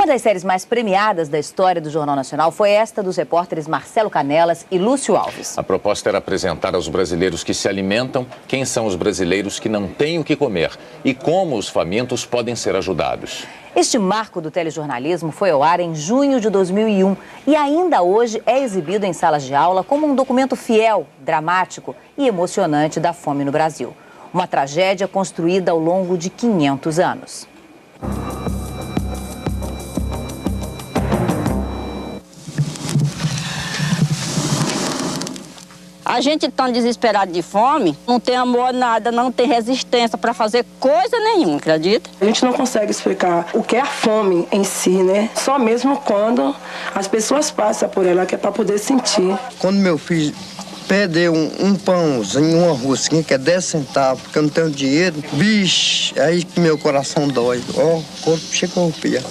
Uma das séries mais premiadas da história do Jornal Nacional foi esta dos repórteres Marcelo Canelas e Lúcio Alves. A proposta era apresentar aos brasileiros que se alimentam quem são os brasileiros que não têm o que comer e como os famintos podem ser ajudados. Este marco do telejornalismo foi ao ar em junho de 2001 e ainda hoje é exibido em salas de aula como um documento fiel, dramático e emocionante da fome no Brasil. Uma tragédia construída ao longo de 500 anos. A gente tão desesperado de fome, não tem amor nada, não tem resistência para fazer coisa nenhuma, acredita? A gente não consegue explicar o que é a fome em si, né? Só mesmo quando as pessoas passam por ela, que é para poder sentir. Quando meu filho perdeu um pãozinho, uma rosquinha, que é 10 centavos, porque eu não tenho dinheiro, bicho, aí que meu coração dói. Ó, o corpo chega a arrepiar.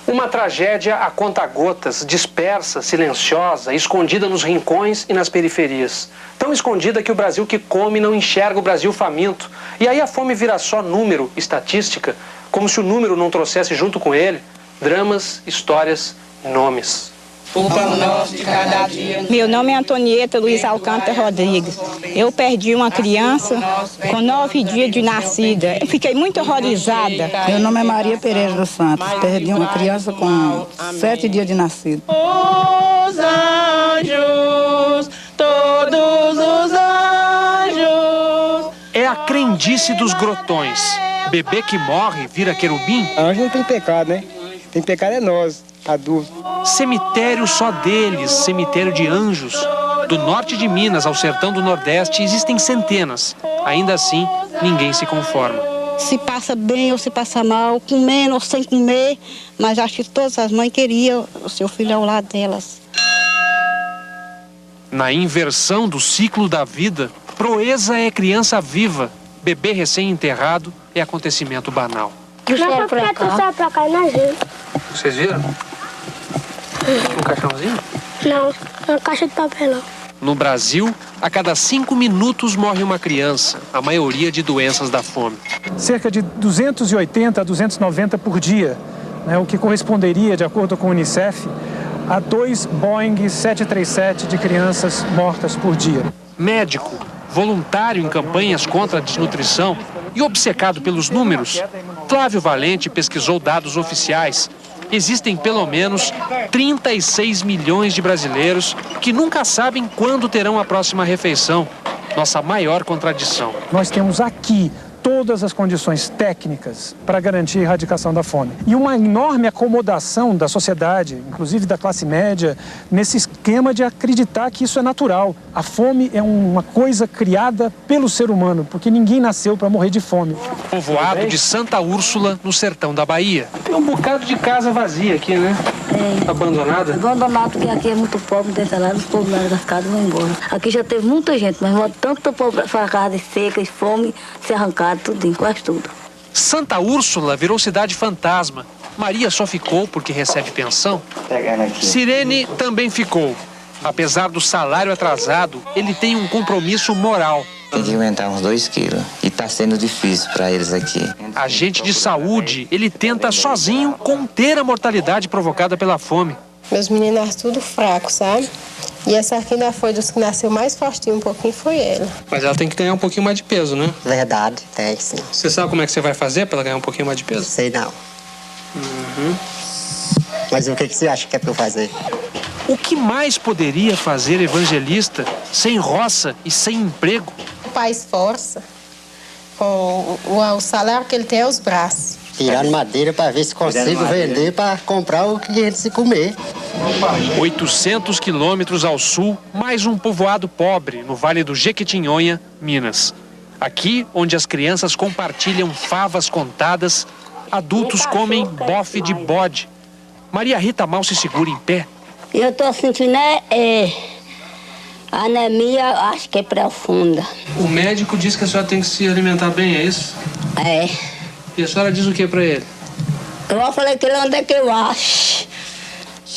Uma tragédia a conta-gotas, dispersa, silenciosa, escondida nos rincões e nas periferias. Tão escondida que o Brasil que come não enxerga o Brasil faminto. E aí a fome vira só número, estatística, como se o número não trouxesse junto com ele dramas, histórias e nomes. O pão nosso de cada dia. Meu nome é Antonieta Luiz Alcântara Rodrigues. Eu perdi uma criança com 9 dias de nascida. Eu fiquei muito horrorizada. Meu nome é Maria Pereira dos Santos. Perdi uma criança com 7 dias de nascido. Os anjos, todos os anjos. É a crendice dos grotões. Bebê que morre vira querubim? Anjo não tem pecado, né? Tem pecado é nós, adultos. Cemitério só deles, cemitério de anjos. Do norte de Minas ao sertão do Nordeste existem centenas. Ainda assim, ninguém se conforma. Se passa bem ou se passa mal, comendo ou sem comer, mas acho que todas as mães queriam o seu filho ao lado delas. Na inversão do ciclo da vida, proeza é criança viva. Bebê recém-enterrado é acontecimento banal. Pra cá, imagina. Vocês viram? Um caixãozinho? Não, é uma caixa de papelão. No Brasil, a cada 5 minutos morre uma criança, a maioria de doenças da fome. Cerca de 280 a 290 por dia, né, o que corresponderia, de acordo com o Unicef, a 2 Boeing 737 de crianças mortas por dia. Médico, voluntário em campanhas contra a desnutrição e obcecado pelos números, Flávio Valente pesquisou dados oficiais. Existem pelo menos 36 milhões de brasileiros que nunca sabem quando terão a próxima refeição. Nossa maior contradição. Nós temos aqui todas as condições técnicas para garantir a erradicação da fome. E uma enorme acomodação da sociedade, inclusive da classe média, nesse esquema de acreditar que isso é natural. A fome é uma coisa criada pelo ser humano, porque ninguém nasceu para morrer de fome. Povoado de Santa Úrsula, no sertão da Bahia. Tem um bocado de casa vazia aqui, né? É. Abandonada? Abandonado, porque aqui é muito pobre, dessa lá, os povos lá das casas vão embora. Aqui já teve muita gente, mas tanto povo para casa seca e fome, se arrancaram tudinho, quase tudo. Santa Úrsula virou cidade fantasma. Maria só ficou porque recebe pensão. Sirene também ficou. Apesar do salário atrasado, ele tem um compromisso moral. Tem que aumentar uns 2 quilos. E tá sendo difícil para eles aqui. Agente de saúde, ele tenta sozinho conter a mortalidade provocada pela fome. Meus meninos nasceram tudo fracos, sabe? E essa aqui ainda foi dos que nasceu mais fortinho um pouquinho, foi ela. Mas ela tem que ganhar um pouquinho mais de peso, né? Verdade, tem sim. Você sabe como é que você vai fazer para ela ganhar um pouquinho mais de peso? Sei não. Mas o que você acha que é para eu fazer? O que mais poderia fazer evangelista sem roça e sem emprego? O pai esforça. Com o salário que ele tem é os braços. Tirando madeira para ver se consigo vender para comprar o que ele se comer. 800 quilômetros ao sul, mais um povoado pobre no Vale do Jequitinhonha, Minas. Aqui, onde as crianças compartilham favas contadas, adultos comem bofe de bode. Maria Rita mal se segura em pé. Eu tô sentindo anemia, acho que é profunda. O médico diz que a senhora tem que se alimentar bem, é isso? É. E a senhora diz o que pra ele? Eu falei que ele onde é que eu acho.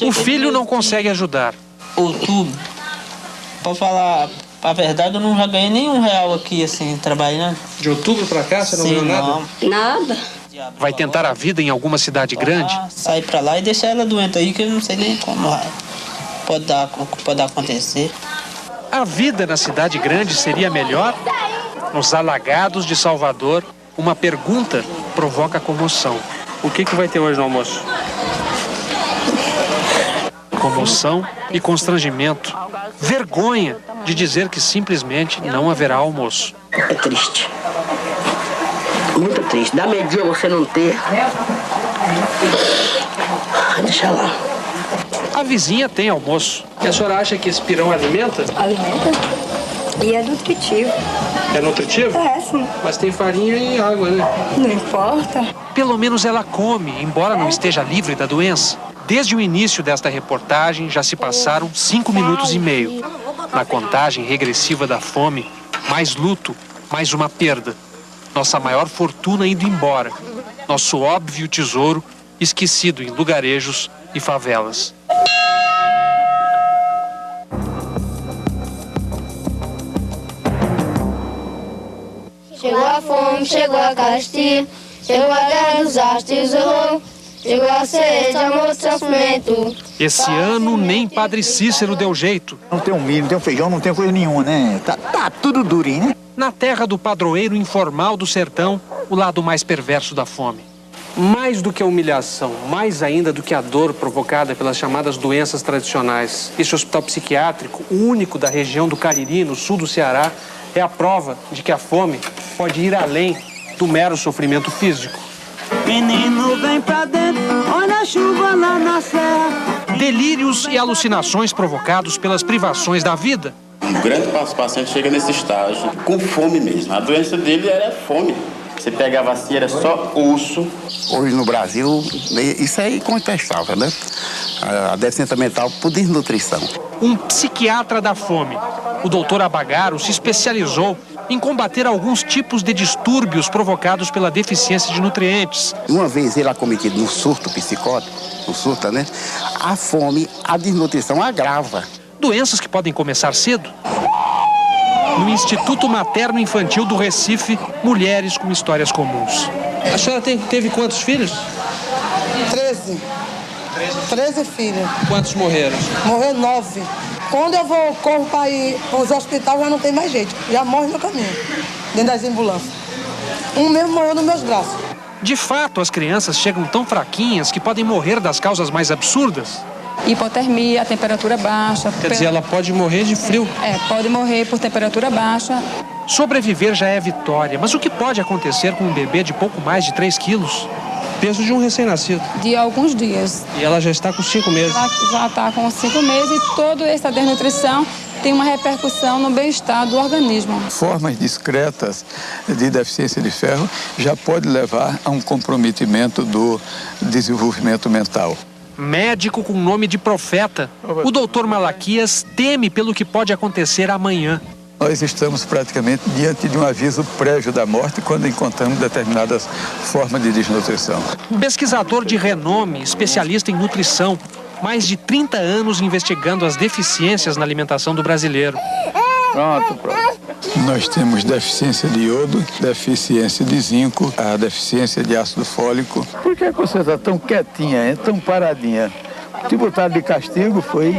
O filho não consegue ajudar. Outubro, pra falar a verdade, eu não já ganhei nenhum real aqui, assim, trabalhando. De outubro pra cá, você não ganhou nada? Nada. Vai tentar a vida em alguma cidade grande? Sair pra lá e deixar ela doente aí, que eu não sei nem como pode acontecer. A vida na cidade grande seria melhor? Nos alagados de Salvador, uma pergunta provoca comoção. O que vai ter hoje no almoço? Comoção e constrangimento. Vergonha de dizer que simplesmente não haverá almoço. É triste. Muito triste. Dá medinha você não ter. Deixa lá. A vizinha tem almoço. E a senhora acha que esse pirão alimenta? Alimenta. E é nutritivo. É nutritivo? É, sim. Mas tem farinha e água, né? Não importa. Pelo menos ela come, embora não esteja livre da doença. Desde o início desta reportagem, já se passaram 5 minutos e meio. Na contagem regressiva da fome, mais luto, mais uma perda. Nossa maior fortuna indo embora. Nosso óbvio tesouro esquecido em lugarejos e favelas. Chegou a fome, chegou a carestia, chegou a guerra dos astros, chegou a sede, amor, sofrimento. Esse ano nem Padre Cícero deu jeito. Não tem um milho, não tem um feijão, não tem coisa nenhuma, né? Tá tudo durinho, né? Na terra do padroeiro informal do sertão, o lado mais perverso da fome. Mais do que a humilhação, mais ainda do que a dor provocada pelas chamadas doenças tradicionais, esse hospital psiquiátrico, o único da região do Cariri, no sul do Ceará, é a prova de que a fome pode ir além do mero sofrimento físico. Menino, vem pra dentro, olha a chuva lá na serra. Delírios e alucinações provocados pelas privações da vida. Um grande paciente chega nesse estágio com fome mesmo. A doença dele era fome. Você pegava assim, era só osso. Hoje no Brasil, isso é incontestável, né? A deficiência mental por desnutrição. Um psiquiatra da fome, o doutor Abagaro, se especializou em combater alguns tipos de distúrbios provocados pela deficiência de nutrientes. Uma vez ele acometido no surto psicótico, né? A fome, a desnutrição agrava. Doenças que podem começar cedo. No Instituto Materno Infantil do Recife, mulheres com histórias comuns. A senhora teve quantos filhos? 13 filhos. Quantos morreram? Morreu 9. Quando eu corro para ir para os hospitais, já não tem mais jeito. Já morre no caminho, dentro das ambulâncias. Um mesmo morreu nos meus braços. De fato, as crianças chegam tão fraquinhas que podem morrer das causas mais absurdas. Hipotermia, temperatura baixa. Quer dizer, ela pode morrer de frio? Pode morrer por temperatura baixa. Sobreviver já é vitória, mas o que pode acontecer com um bebê de pouco mais de 3 quilos? Peso de um recém-nascido. De alguns dias. E ela já está com 5 meses. Ela já está com 5 meses e toda essa desnutrição tem uma repercussão no bem-estar do organismo. Formas discretas de deficiência de ferro já pode levar a um comprometimento do desenvolvimento mental. Médico com nome de profeta, o doutor Malaquias teme pelo que pode acontecer amanhã. Nós estamos praticamente diante de um aviso prévio da morte quando encontramos determinadas formas de desnutrição. Pesquisador de renome, especialista em nutrição, mais de 30 anos investigando as deficiências na alimentação do brasileiro. Pronto. Nós temos deficiência de iodo, deficiência de zinco, a deficiência de ácido fólico. Por que você está tão quietinha, tão paradinha? Te botaram de castigo, foi?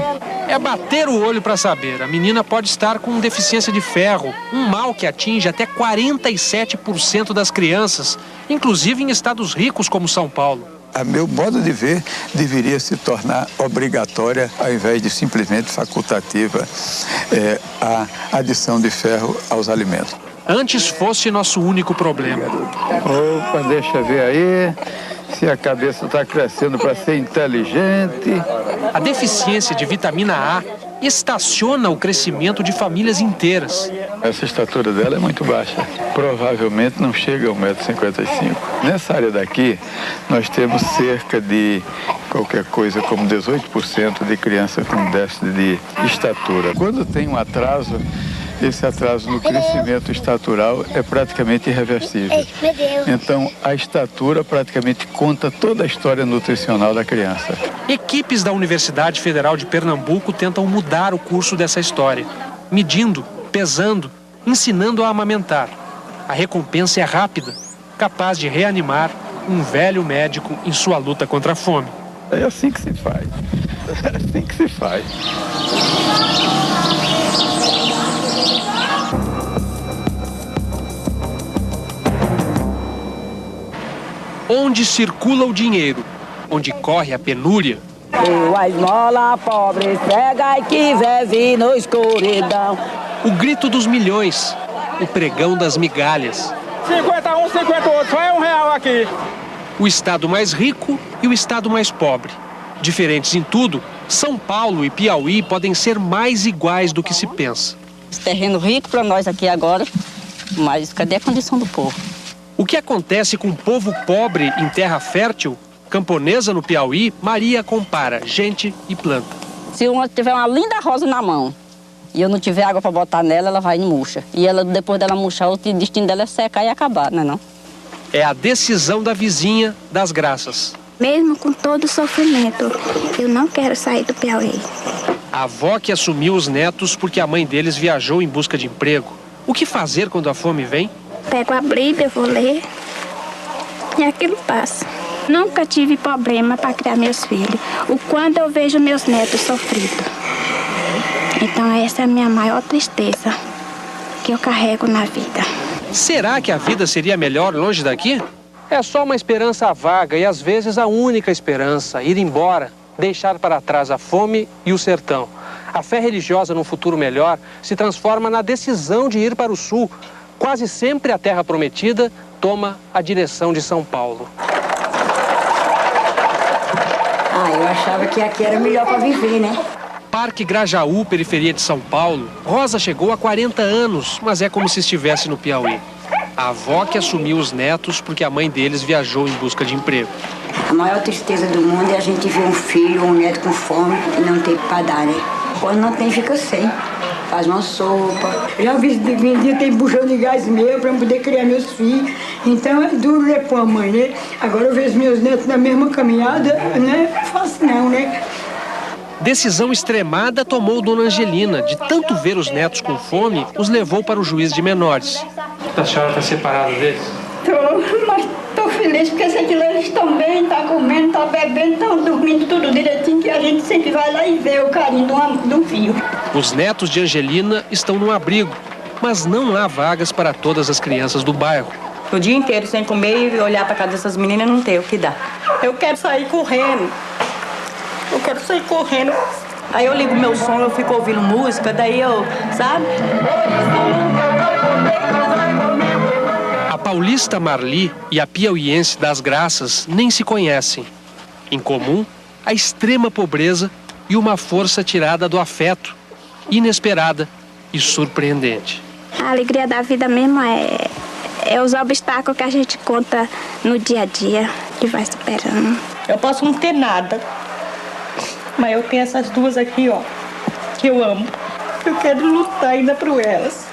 É bater o olho para saber. A menina pode estar com deficiência de ferro, um mal que atinge até 47% das crianças, inclusive em estados ricos como São Paulo. A meu modo de ver, deveria se tornar obrigatória, ao invés de simplesmente facultativa, a adição de ferro aos alimentos. Antes fosse nosso único problema. Opa, deixa eu ver aí se a cabeça está crescendo para ser inteligente. A deficiência de vitamina A estaciona o crescimento de famílias inteiras. Essa estatura dela é muito baixa. Provavelmente não chega a 1,55 m. Nessa área daqui, nós temos cerca de qualquer coisa como 18% de crianças com déficit de estatura. Quando tem um atraso, esse atraso no crescimento estatural é praticamente irreversível. Então, a estatura praticamente conta toda a história nutricional da criança. Equipes da Universidade Federal de Pernambuco tentam mudar o curso dessa história, medindo, pesando, ensinando a amamentar. A recompensa é rápida, capaz de reanimar um velho médico em sua luta contra a fome. É assim que se faz. É assim que se faz. Onde circula o dinheiro, onde corre a penúria, A esmola pobre cega e quiser vir no escuridão. o grito dos milhões, o pregão das migalhas. 50 um, 50 outro, só é R$1 aqui. O estado mais rico e o estado mais pobre. Diferentes em tudo, São Paulo e Piauí podem ser mais iguais do que se pensa. Esse terreno rico para nós aqui agora, mas cadê a condição do povo? O que acontece com o povo pobre em terra fértil, camponesa no Piauí, Maria compara gente e planta. Se uma tiver uma linda rosa na mão e eu não tiver água para botar nela, ela vai e murcha. E ela, depois dela murchar, o destino dela é secar e acabar, não é não? É a decisão da vizinha das Graças. Mesmo com todo o sofrimento, eu não quero sair do Piauí. A avó que assumiu os netos porque a mãe deles viajou em busca de emprego. O que fazer quando a fome vem? Pego a Bíblia, vou ler e aquilo passa. Nunca tive problema para criar meus filhos. O quando eu vejo meus netos sofridos. Então essa é a minha maior tristeza que eu carrego na vida. Será que a vida seria melhor longe daqui? É só uma esperança vaga e às vezes a única esperança, ir embora, deixar para trás a fome e o sertão. A fé religiosa num futuro melhor se transforma na decisão de ir para o sul. Quase sempre a terra prometida toma a direção de São Paulo. Eu achava que aqui era melhor para viver, né? Parque Grajaú, periferia de São Paulo. Rosa chegou há 40 anos, mas é como se estivesse no Piauí. A avó que assumiu os netos porque a mãe deles viajou em busca de emprego. A maior tristeza do mundo é a gente ver um filho ou um neto com fome e não ter para dar, né? Quando não tem, fica sem. Faz uma sopa. Já vi vendia, tem bujão de gás meu para poder criar meus filhos. Então é duro, né, pô, mãe, né? Agora eu vejo meus netos na mesma caminhada, né? Fácil não, né? Decisão extremada tomou Dona Angelina. De tanto ver os netos com fome, os levou para o juiz de menores. A senhora está separada deles? Mas estou feliz porque sei que eles estão bem, estão comendo, estão bebendo, estão dormindo tudo direitinho, que a gente sempre vai lá e vê o carinho do filho. Os netos de Angelina estão num abrigo, mas não há vagas para todas as crianças do bairro. O dia inteiro sem comer e olhar para casa dessas meninas não tem o que dá. Eu quero sair correndo. Eu quero sair correndo. Aí eu ligo meu som, eu fico ouvindo música, daí eu, sabe? A paulista Marli e a piauiense das Graças nem se conhecem. Em comum, a extrema pobreza e uma força tirada do afeto, inesperada e surpreendente. A alegria da vida mesmo é os obstáculos que a gente conta no dia a dia, que vai superando. Eu posso não ter nada, mas eu tenho essas duas aqui, ó, que eu amo. Eu quero lutar ainda por elas.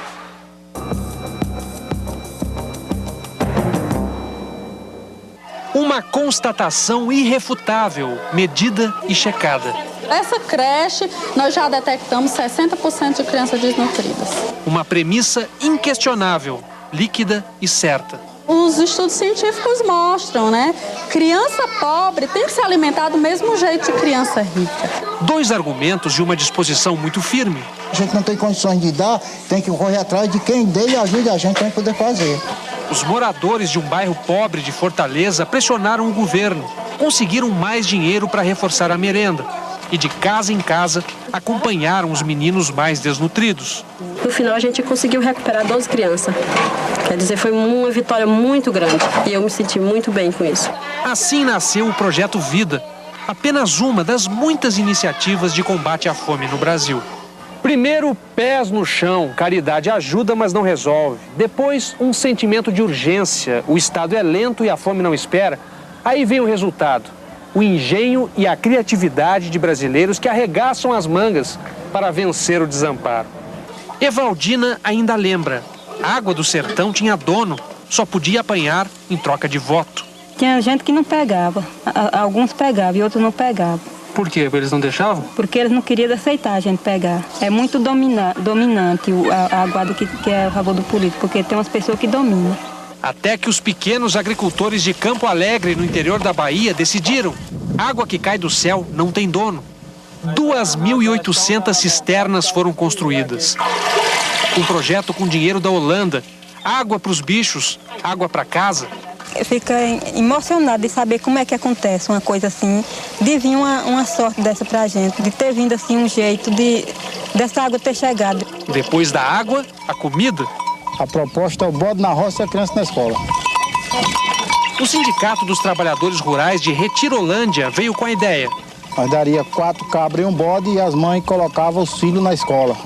Uma constatação irrefutável, medida e checada. Essa creche, nós já detectamos 60% de crianças desnutridas. Uma premissa inquestionável, líquida e certa. Os estudos científicos mostram, né? Criança pobre tem que se alimentar do mesmo jeito de criança rica. Dois argumentos de uma disposição muito firme. A gente não tem condições de dar, tem que correr atrás de quem dê e ajude a gente para poder fazer. Os moradores de um bairro pobre de Fortaleza pressionaram o governo. Conseguiram mais dinheiro para reforçar a merenda. E de casa em casa, acompanharam os meninos mais desnutridos. No final, a gente conseguiu recuperar 12 crianças. Quer dizer, foi uma vitória muito grande. E eu me senti muito bem com isso. Assim nasceu o Projeto Vida. Apenas uma das muitas iniciativas de combate à fome no Brasil. Primeiro, pés no chão. Caridade ajuda, mas não resolve. Depois, um sentimento de urgência. O Estado é lento e a fome não espera. Aí vem o resultado. O engenho e a criatividade de brasileiros que arregaçam as mangas para vencer o desamparo. Evaldina ainda lembra. A água do sertão tinha dono. Só podia apanhar em troca de voto. Tinha gente que não pegava. Alguns pegavam e outros não pegavam. Por quê? Eles não deixavam? Porque eles não queriam aceitar a gente pegar. É muito dominante a guarda que é a favor do político, porque tem umas pessoas que dominam. Até que os pequenos agricultores de Campo Alegre, no interior da Bahia, decidiram: água que cai do céu não tem dono. 2.800 cisternas foram construídas. Um projeto com dinheiro da Holanda. Água para os bichos, água para casa. Fica emocionado de saber como é que acontece uma coisa assim, de vir uma sorte dessa pra gente, de ter vindo assim um jeito dessa água ter chegado. Depois da água, a comida. A proposta é o bode na roça e a criança na escola. O Sindicato dos Trabalhadores Rurais de Retirolândia veio com a ideia. Nós daria 4 cabras e um bode e as mães colocavam os filhos na escola.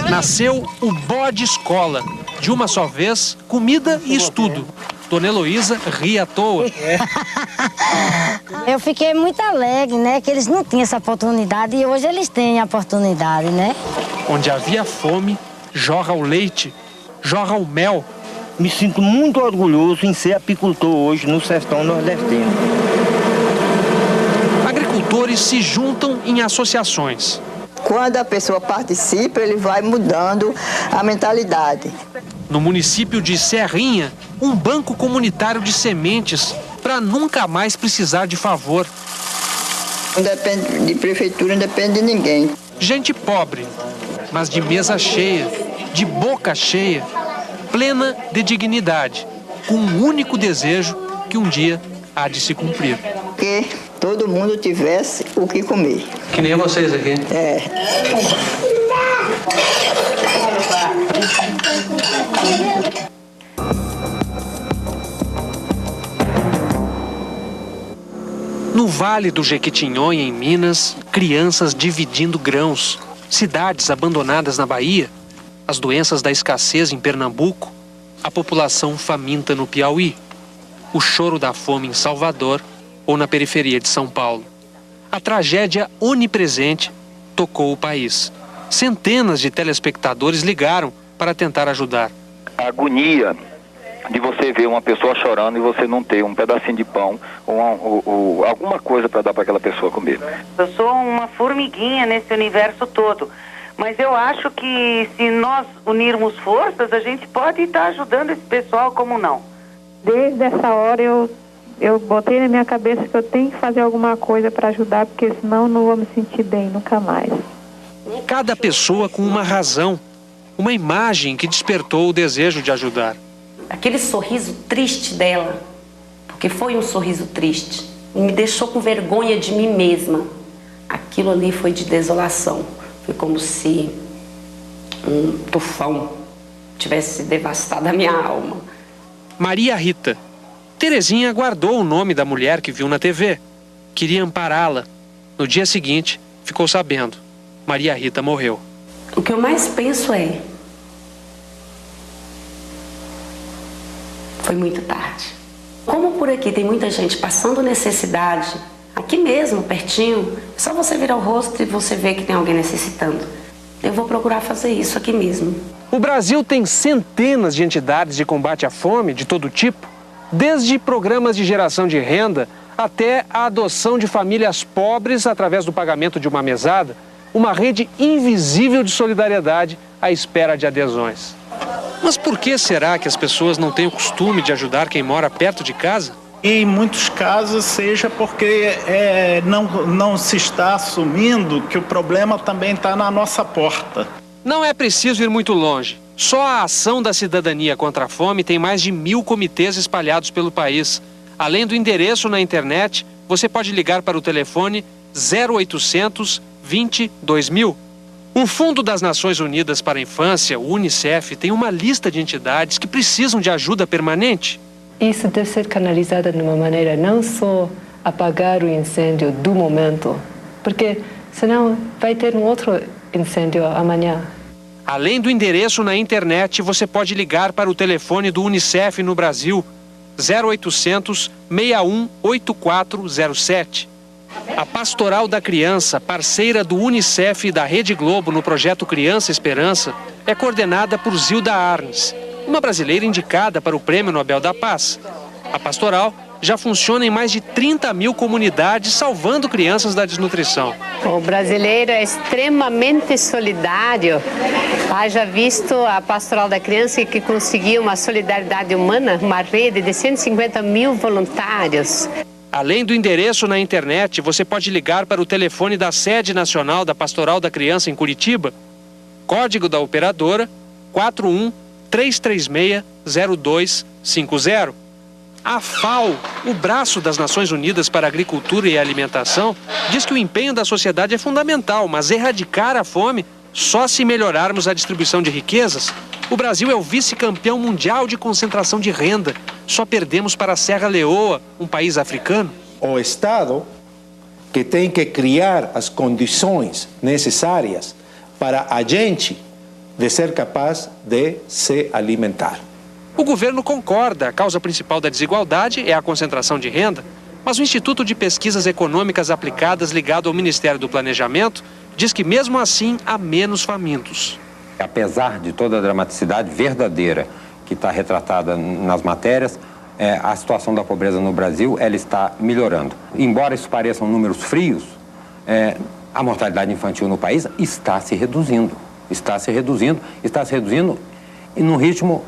Nasceu o Bode Escola. De uma só vez, comida e estudo. Dona Heloísa ri à toa. Eu fiquei muito alegre, né? Que eles não tinham essa oportunidade e hoje eles têm a oportunidade, né? Onde havia fome, jorra o leite, jorra o mel. Me sinto muito orgulhoso em ser apicultor hoje no sertão nordestino. Agricultores se juntam em associações. Quando a pessoa participa, ele vai mudando a mentalidade. No município de Serrinha, um banco comunitário de sementes para nunca mais precisar de favor. Não depende de prefeitura, não depende de ninguém. Gente pobre, mas de mesa cheia, de boca cheia, plena de dignidade, com um único desejo que um dia há de se cumprir. Que todo mundo tivesse o que comer. Que nem vocês aqui. É. No Vale do Jequitinhonha, em Minas, crianças dividindo grãos, cidades abandonadas na Bahia, as doenças da escassez em Pernambuco, a população faminta no Piauí, o choro da fome em Salvador ou na periferia de São Paulo. A tragédia onipresente tocou o país. Centenas de telespectadores ligaram para tentar ajudar. A agonia de você ver uma pessoa chorando e você não ter um pedacinho de pão ou alguma coisa para dar para aquela pessoa comer. Eu sou uma formiguinha nesse universo todo, mas eu acho que se nós unirmos forças, a gente pode estar ajudando esse pessoal, como não? Desde essa hora eu botei na minha cabeça que eu tenho que fazer alguma coisa para ajudar, porque senão não vou me sentir bem nunca mais. Cada pessoa com uma razão, uma imagem que despertou o desejo de ajudar. Aquele sorriso triste dela, porque foi um sorriso triste, me deixou com vergonha de mim mesma. Aquilo ali foi de desolação. Foi como se um tufão tivesse devastado a minha alma. Maria Rita. Terezinha guardou o nome da mulher que viu na TV. Queria ampará-la. No dia seguinte, ficou sabendo. Maria Rita morreu. O que eu mais penso é... foi muito tarde. Como por aqui tem muita gente passando necessidade, aqui mesmo, pertinho, é só você virar o rosto e você vê que tem alguém necessitando. Eu vou procurar fazer isso aqui mesmo. O Brasil tem centenas de entidades de combate à fome, de todo tipo, desde programas de geração de renda até a adoção de famílias pobres através do pagamento de uma mesada, uma rede invisível de solidariedade à espera de adesões. Mas por que será que as pessoas não têm o costume de ajudar quem mora perto de casa? Em muitos casos seja porque não se está assumindo que o problema também está na nossa porta. Não é preciso ir muito longe. Só a Ação da Cidadania contra a Fome tem mais de 1000 comitês espalhados pelo país. Além do endereço na internet, você pode ligar para o telefone 0800 20 2000. O Fundo das Nações Unidas para a Infância, o UNICEF, tem uma lista de entidades que precisam de ajuda permanente. Isso deve ser canalizado de uma maneira não só apagar o incêndio do momento, porque senão vai ter um outro incêndio amanhã. Além do endereço na internet, você pode ligar para o telefone do UNICEF no Brasil, 0800 61 8407. A Pastoral da Criança, parceira do UNICEF e da Rede Globo no projeto Criança Esperança, é coordenada por Zilda Arnes, uma brasileira indicada para o Prêmio Nobel da Paz. A Pastoral já funciona em mais de 30 mil comunidades, salvando crianças da desnutrição. O brasileiro é extremamente solidário. Haja visto a Pastoral da Criança que conseguiu uma solidariedade humana, uma rede de 150 mil voluntários. Além do endereço na internet, você pode ligar para o telefone da sede nacional da Pastoral da Criança em Curitiba. Código da operadora 41-336-0250. A FAO, o braço das Nações Unidas para a Agricultura e Alimentação, diz que o empenho da sociedade é fundamental, mas erradicar a fome só se melhorarmos a distribuição de riquezas. O Brasil é o vice-campeão mundial de concentração de renda. Só perdemos para a Serra Leoa, um país africano. O Estado que tem que criar as condições necessárias para a gente de ser capaz de se alimentar. O governo concorda, a causa principal da desigualdade é a concentração de renda, mas o Instituto de Pesquisas Econômicas Aplicadas, ligado ao Ministério do Planejamento, diz que mesmo assim há menos famintos. Apesar de toda a dramaticidade verdadeira que está retratada nas matérias, a situação da pobreza no Brasil ela está melhorando. Embora isso pareçam números frios, a mortalidade infantil no país está se reduzindo. Está se reduzindo e num ritmo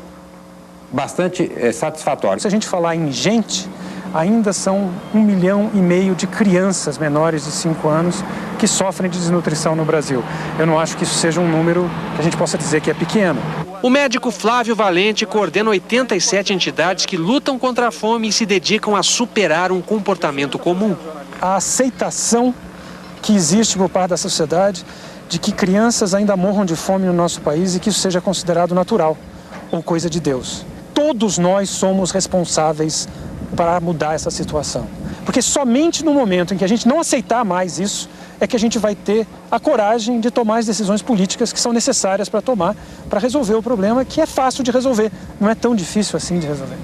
bastante satisfatório. Se a gente falar em gente, ainda são 1,5 milhão de crianças menores de 5 anos que sofrem de desnutrição no Brasil. Eu não acho que isso seja um número que a gente possa dizer que é pequeno. O médico Flávio Valente coordena 87 entidades que lutam contra a fome e se dedicam a superar um comportamento comum. A aceitação que existe por parte da sociedade de que crianças ainda morram de fome no nosso país e que isso seja considerado natural ou coisa de Deus. Todos nós somos responsáveis para mudar essa situação. Porque somente no momento em que a gente não aceitar mais isso, é que a gente vai ter a coragem de tomar as decisões políticas que são necessárias para tomar, para resolver o problema, que é fácil de resolver, não é tão difícil assim de resolver.